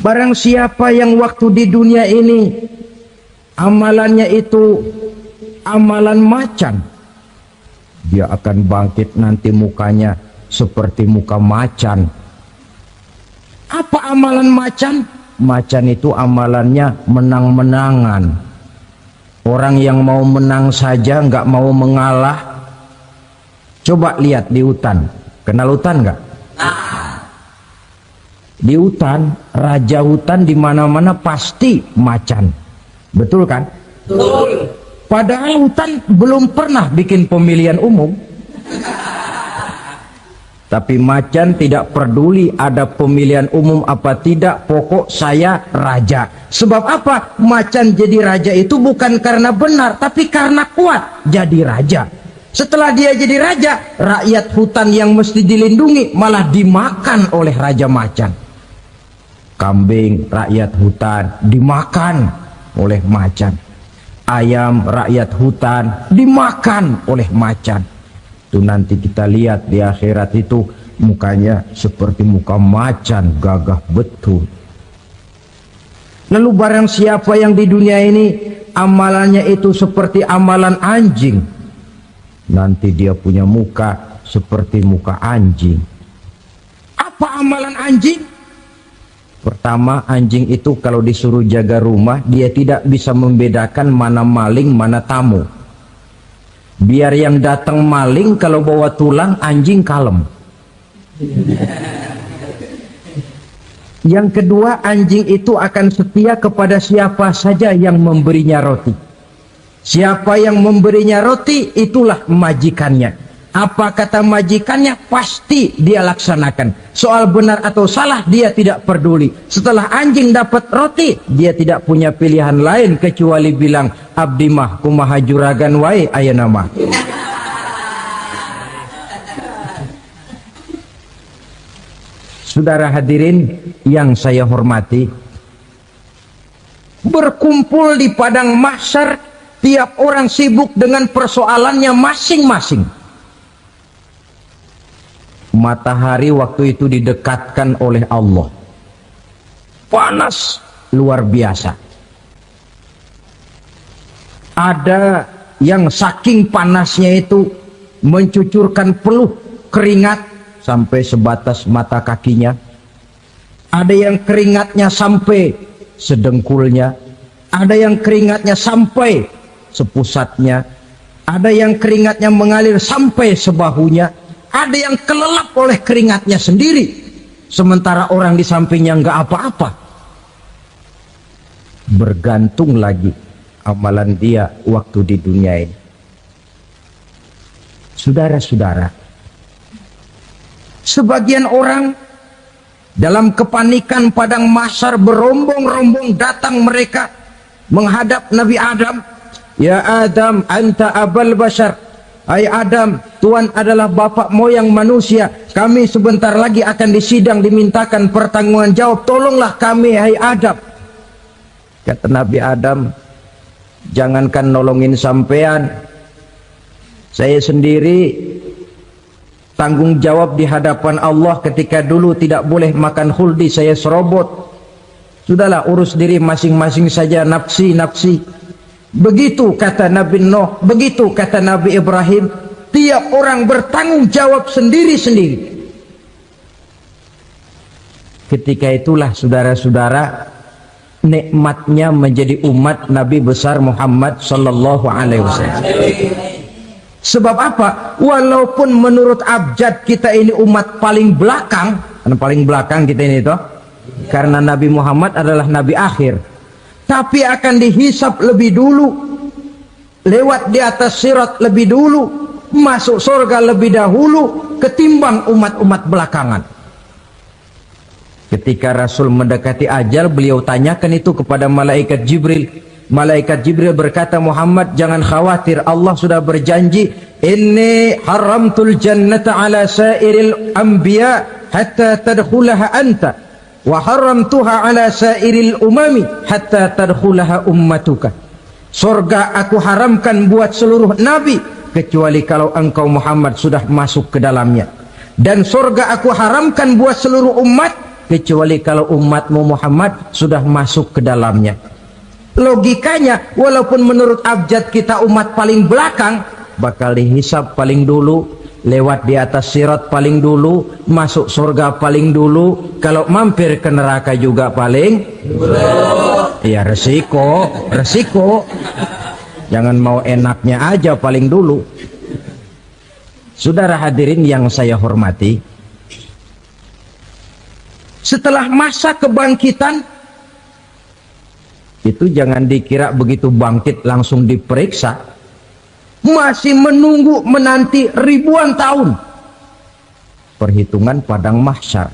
Barang siapa yang waktu di dunia ini amalannya itu amalan macan, dia akan bangkit nanti mukanya seperti muka macan. Apa amalan macan? Macan itu amalannya menang-menangan. Orang yang mau menang saja nggak mau mengalah. Coba lihat di hutan, kenal hutan nggak? Di hutan, raja hutan di mana-mana pasti macan, betul kan? Betul. Padahal hutan belum pernah bikin pemilihan umum. Tapi macan tidak peduli ada pemilihan umum apa tidak, pokok saya raja. Sebab apa? Macan jadi raja itu bukan karena benar, tapi karena kuat jadi raja. Setelah dia jadi raja, rakyat hutan yang mesti dilindungi malah dimakan oleh raja macan. Kambing rakyat hutan dimakan oleh macan. Ayam rakyat hutan dimakan oleh macan. Itu nanti kita lihat di akhirat itu mukanya seperti muka macan, gagah betul. Lalu barang siapa yang di dunia ini amalannya itu seperti amalan anjing, nanti dia punya muka seperti muka anjing. Apa amalan anjing? Pertama, anjing itu kalau disuruh jaga rumah, dia tidak bisa membedakan mana maling, mana tamu. Biar yang datang maling, kalau bawa tulang, anjing kalem. Yang kedua, anjing itu akan setia kepada siapa saja yang memberinya roti. Siapa yang memberinya roti, itulah majikannya. Apa kata majikannya, pasti dia laksanakan. Soal benar atau salah, dia tidak peduli. Setelah anjing dapat roti, dia tidak punya pilihan lain kecuali bilang, abdi mah kumaha juragan wae ayeuna mah. Saudara hadirin yang saya hormati, berkumpul di padang mahsyar, tiap orang sibuk dengan persoalannya masing-masing. Matahari waktu itu didekatkan oleh Allah. Panas luar biasa. Ada yang saking panasnya itu mencucurkan peluh keringat sampai sebatas mata kakinya. Ada yang keringatnya sampai sedengkulnya. Ada yang keringatnya sampai sepusatnya. Ada yang keringatnya mengalir sampai sebahunya. Ada yang kelelap oleh keringatnya sendiri, sementara orang di sampingnya nggak apa-apa. Bergantung lagi amalan dia waktu di dunia ini. Saudara-saudara, sebagian orang dalam kepanikan padang mahsyar berombong-rombong datang mereka menghadap Nabi Adam. Ya Adam, anta abal bashar. Hai Adam, Tuhan adalah bapak moyang manusia. Kami sebentar lagi akan disidang, dimintakan pertanggungan jawab. Tolonglah kami, hai Adam. Kata Nabi Adam, jangankan nolongin sampean, saya sendiri tanggung jawab di hadapan Allah ketika dulu tidak boleh makan khuldi, saya serobot. Sudahlah, urus diri masing-masing saja, nafsi. Begitu kata Nabi Nuh, begitu kata Nabi Ibrahim. Tiap orang bertanggung jawab sendiri-sendiri. Ketika itulah saudara-saudara, nikmatnya menjadi umat Nabi besar Muhammad sallallahu alaihi wasallam. Sebab apa? Walaupun menurut abjad kita ini umat paling belakang, paling belakang kita ini toh, karena Nabi Muhammad adalah Nabi akhir. Tapi akan dihisap lebih dulu, lewat di atas sirat lebih dulu, masuk surga lebih dahulu ketimbang umat-umat belakangan. Ketika Rasul mendekati ajal, beliau tanyakan itu kepada malaikat Jibril. Malaikat Jibril berkata, Muhammad jangan khawatir, Allah sudah berjanji, inni haramtul jannata ala sairil anbiya hatta tadkhulaha anta, wa haramtuha ala sairil umami hatta tadkhulaha ummatuka. Surga aku haramkan buat seluruh nabi kecuali kalau engkau Muhammad sudah masuk ke dalamnya, dan surga aku haramkan buat seluruh umat kecuali kalau umatmu Muhammad sudah masuk ke dalamnya. Logikanya, walaupun menurut abjad kita umat paling belakang, bakal dihisap paling dulu, lewat di atas sirat paling dulu, masuk surga paling dulu, kalau mampir ke neraka juga paling dulu. Ya resiko. Jangan mau enaknya aja paling dulu. Saudara hadirin yang saya hormati, setelah masa kebangkitan itu jangan dikira begitu bangkit langsung diperiksa. Masih menunggu menanti ribuan tahun perhitungan padang mahsyar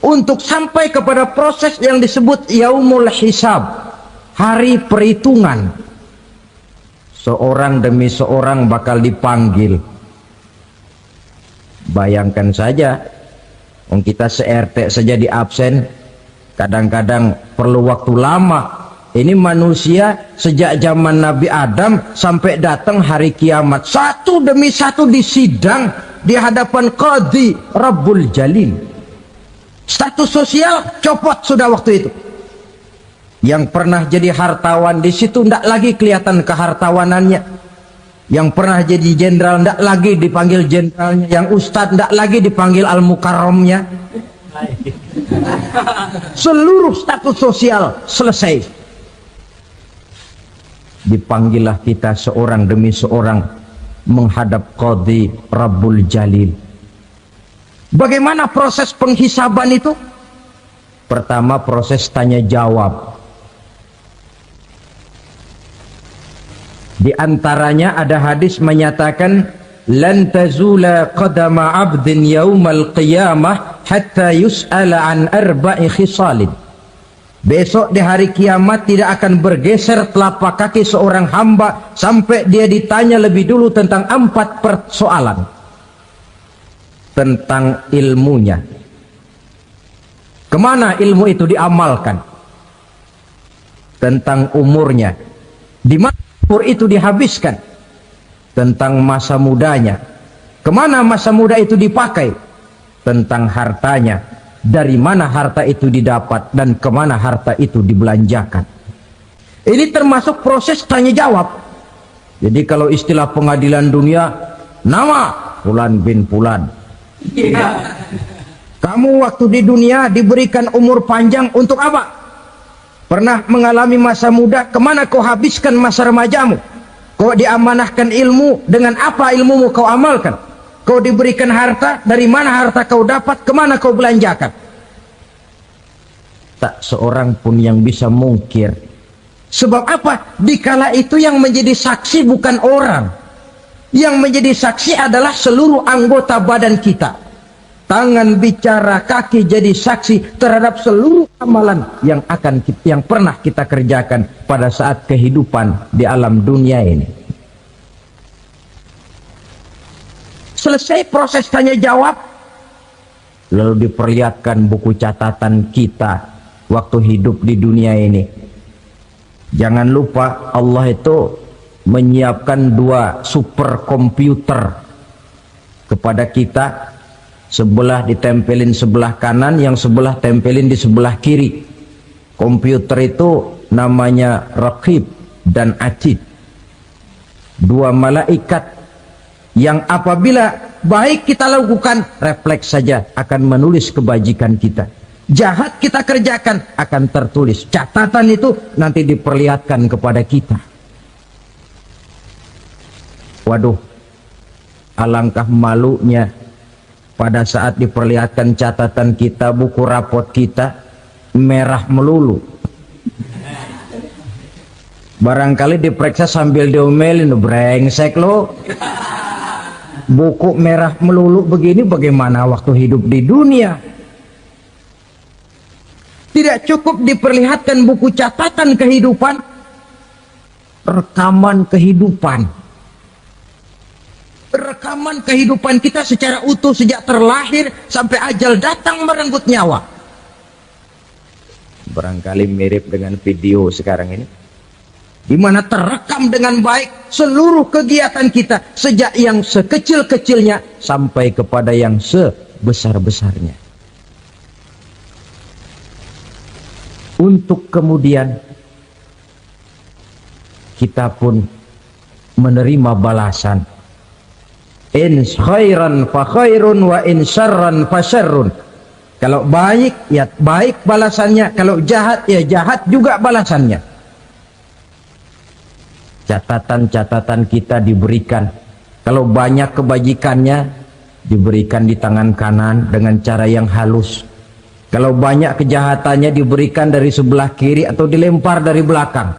untuk sampai kepada proses yang disebut yaumul hisab, hari perhitungan. Seorang demi seorang bakal dipanggil. Bayangkan saja, kita se-RT saja di absen, kadang-kadang perlu waktu lama. Ini manusia sejak zaman Nabi Adam sampai datang hari kiamat, satu demi satu disidang di hadapan Qadhi Rabbul Jalil. Status sosial copot sudah waktu itu. Yang pernah jadi hartawan di situ tidak lagi kelihatan kehartawanannya. Yang pernah jadi jenderal tidak lagi dipanggil jenderalnya. Yang ustadz tidak lagi dipanggil al-mukarramnya. Seluruh status sosial selesai. Dipanggillah kita seorang demi seorang menghadap Qadhi Rabbul Jalil. Bagaimana proses penghisaban itu? Pertama, proses tanya jawab. Di antaranya ada hadis menyatakan, lan tazula qadama 'abdin yaumal qiyamah hatta yus'ala an arba'i khisalin. Besok di hari kiamat tidak akan bergeser telapak kaki seorang hamba sampai dia ditanya lebih dulu tentang 4 persoalan. Tentang ilmunya, kemana ilmu itu diamalkan. Tentang umurnya, di mana umur itu dihabiskan. Tentang masa mudanya, kemana masa muda itu dipakai. tentang hartanya, dari mana harta itu didapat dan kemana harta itu dibelanjakan. Ini termasuk proses tanya jawab. Jadi kalau istilah pengadilan dunia, nama Fulan bin Fulan. Kamu waktu di dunia diberikan umur panjang untuk apa? Pernah mengalami masa muda, kemana kau habiskan masa remajamu? Kau diamanahkan ilmu, dengan apa ilmumu kau amalkan? Kau diberikan harta, dari mana harta kau dapat, kemana kau belanjakan? Tak seorang pun yang bisa mungkir. Sebab apa? Dikala itu yang menjadi saksi bukan orang. Yang menjadi saksi adalah seluruh anggota badan kita. Tangan bicara, kaki jadi saksi terhadap seluruh amalan yang pernah kita kerjakan pada saat kehidupan di alam dunia ini. Selesai proses tanya jawab, lalu diperlihatkan buku catatan kita waktu hidup di dunia ini. Jangan lupa Allah itu menyiapkan 2 superkomputer kepada kita. Sebelah ditempelin sebelah kanan, yang sebelah tempelin di sebelah kiri. Komputer itu namanya Raqib dan Atid, 2 malaikat yang apabila baik kita lakukan, refleks saja akan menulis kebajikan kita. Jahat kita kerjakan, akan tertulis. Catatan itu nanti diperlihatkan kepada kita. Waduh, alangkah malunya pada saat diperlihatkan catatan kita, buku rapot kita merah melulu. Barangkali diperiksa sambil diomelin, brengsek lo. Buku merah melulu begini, bagaimana waktu hidup di dunia? Tidak cukup diperlihatkan buku catatan kehidupan, rekaman kehidupan. Rekaman kehidupan kita secara utuh sejak terlahir sampai ajal datang merenggut nyawa. Barangkali mirip dengan video sekarang ini, di mana terekam dengan baik seluruh kegiatan kita sejak yang sekecil-kecilnya sampai kepada yang sebesar-besarnya. Untuk kemudian kita pun menerima balasan. In khairan fa khairun wa in syarran fa syarrun. Kalau baik ya baik balasannya, kalau jahat ya jahat juga balasannya. Catatan-catatan kita diberikan. Kalau banyak kebajikannya diberikan di tangan kanan dengan cara yang halus. Kalau banyak kejahatannya diberikan dari sebelah kiri atau dilempar dari belakang.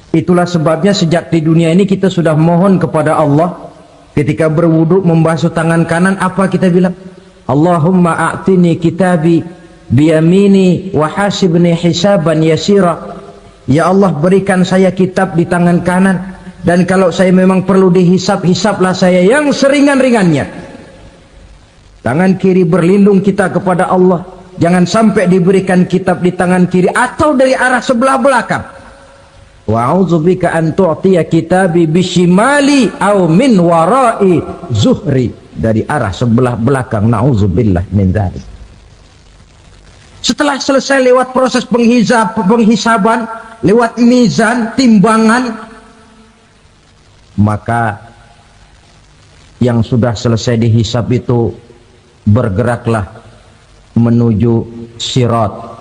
Itulah sebabnya sejak di dunia ini kita sudah mohon kepada Allah. Ketika berwudu membasuh tangan kanan, apa kita bilang? Allahumma a'tini kitabi biyamini wa hasibni hisaban yasira. Ya Allah, berikan saya kitab di tangan kanan, dan kalau saya memang perlu dihisap, hisaplah saya yang seringan-ringannya. Tangan kiri berlindung kita kepada Allah, jangan sampai diberikan kitab di tangan kiri atau dari arah sebelah belakang. Wa a'udzubika an tu'tiya kitabi bishimali aw min wara'i zuhri, dari arah sebelah belakang. Na'udzubillah min dzalik. Setelah selesai lewat proses penghisaban, lewat mizan, timbangan, maka yang sudah selesai dihisab itu bergeraklah menuju sirat,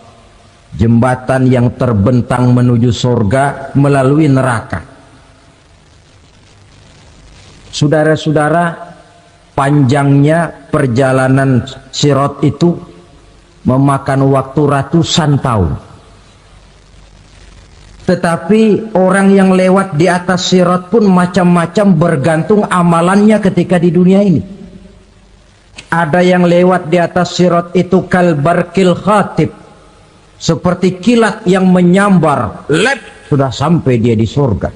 jembatan yang terbentang menuju surga melalui neraka. Saudara-saudara, panjangnya perjalanan sirat itu memakan waktu ratusan tahun. Tetapi orang yang lewat di atas sirat pun macam-macam, bergantung amalannya ketika di dunia ini. Ada yang lewat di atas sirat itu kalbarkil khatib, seperti kilat yang menyambar, lep, sudah sampai dia di surga.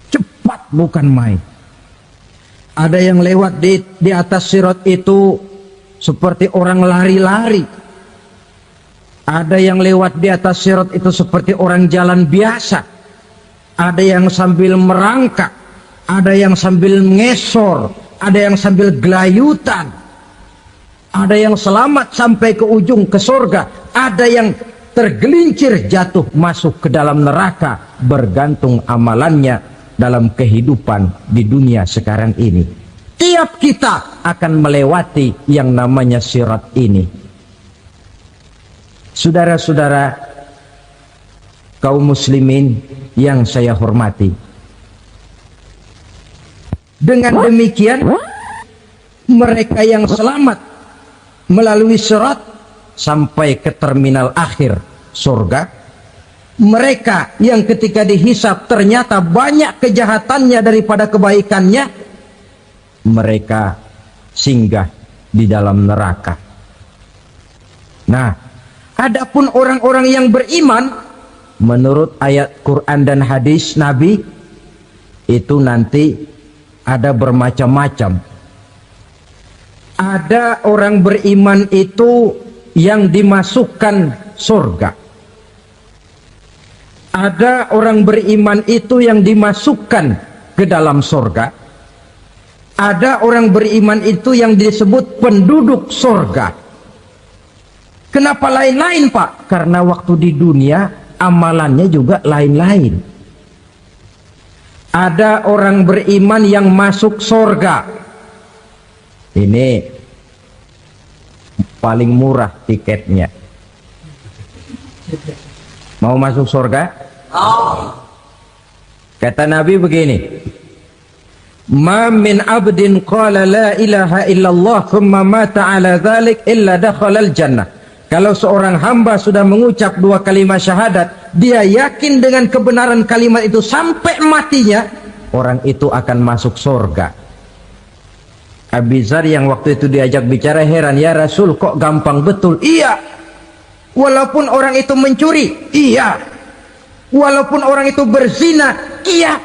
Cepat bukan main. Ada yang lewat di atas sirat itu seperti orang lari-lari. Ada yang lewat di atas sirat itu seperti orang jalan biasa. Ada yang sambil merangkak, ada yang sambil ngesor, ada yang sambil gelayutan, ada yang selamat sampai ke ujung ke surga, ada yang tergelincir jatuh masuk ke dalam neraka, bergantung amalannya dalam kehidupan di dunia sekarang ini. Tiap kita akan melewati yang namanya sirat ini. Saudara-saudara kaum muslimin yang saya hormati, dengan demikian mereka yang selamat melalui sirat sampai ke terminal akhir surga, mereka yang ketika dihisap ternyata banyak kejahatannya daripada kebaikannya, mereka singgah di dalam neraka. Nah, adapun orang-orang yang beriman menurut ayat Quran dan hadis Nabi itu nanti ada bermacam-macam. Ada orang beriman itu yang dimasukkan surga. Ada orang beriman itu yang dimasukkan ke dalam surga. Ada orang beriman itu yang disebut penduduk surga. Kenapa lain-lain, Pak? Karena waktu di dunia amalannya juga lain-lain. Ada orang beriman yang masuk surga. Ini paling murah tiketnya. Mau masuk surga? Kata Nabi begini, ma min abdin qala la ilaha illallah thumma mata ala dhalik illa dakhalal jannah. Kalau seorang hamba sudah mengucap dua kalimat syahadat, dia yakin dengan kebenaran kalimat itu sampai matinya, orang itu akan masuk surga. Abi Dzar yang waktu itu diajak bicara heran, ya Rasul kok gampang betul? Iya, walaupun orang itu mencuri, iya, walaupun orang itu berzina, iya,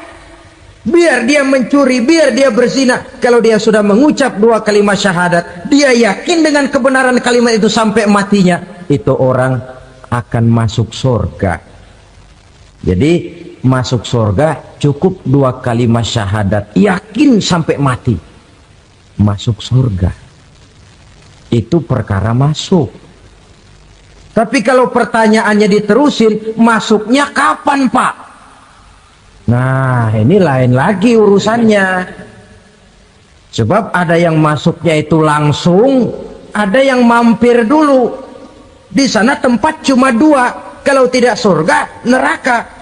biar dia mencuri, biar dia berzina, kalau dia sudah mengucap dua kalimat syahadat, dia yakin dengan kebenaran kalimat itu sampai matinya, itu orang akan masuk surga. Jadi masuk surga cukup dua kalimat syahadat, yakin sampai mati, masuk surga. Itu perkara masuk. Tapi kalau pertanyaannya diterusin, masuknya kapan, Pak? Nah, ini lain lagi urusannya. Sebab ada yang masuknya itu langsung, ada yang mampir dulu. Di sana tempat cuma dua, kalau tidak surga, neraka.